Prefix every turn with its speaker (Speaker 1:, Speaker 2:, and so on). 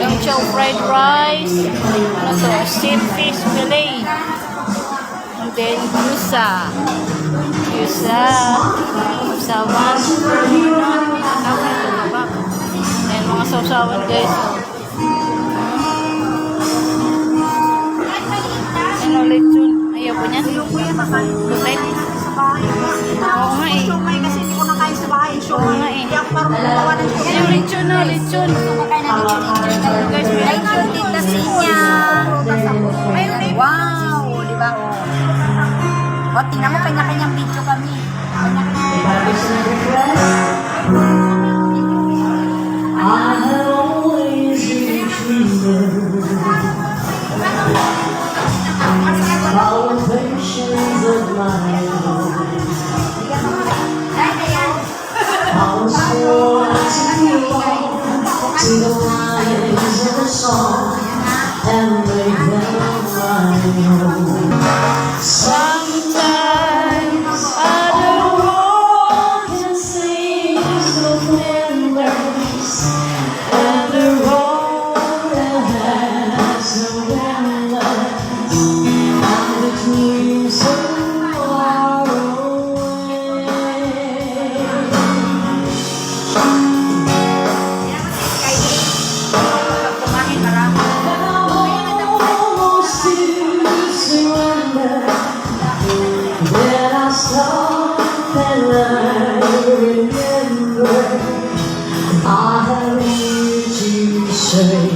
Speaker 1: Yung chow fried rice. Ano to? Steamed fish fillet. And then, yusa. Yusa. Sausawan. Ayan, mga sausawan guys. Ano ulit yun? Ayaw po niyan?
Speaker 2: Ayaw ko yan,
Speaker 1: Lupit?
Speaker 2: sa bahay.
Speaker 1: Oo nga eh.
Speaker 2: Siomay kasi hindi ko na kaya sa bahay.
Speaker 1: Oo nga eh.
Speaker 2: Hindi ako marunong gumawa ng siomay.
Speaker 1: Yung lechon na, lechon. Guys, may lechon.
Speaker 2: Wow, di ba? O, tingnan mo, kanya-kanyang video kami.
Speaker 3: Salvations of my own. I was born to belong to the lines of the song and make them my own. Sometimes I walk and sing the windows and the road that has no endless. And the dreams so far away. Almost to surrender. Then I stop and I remember I have you to say.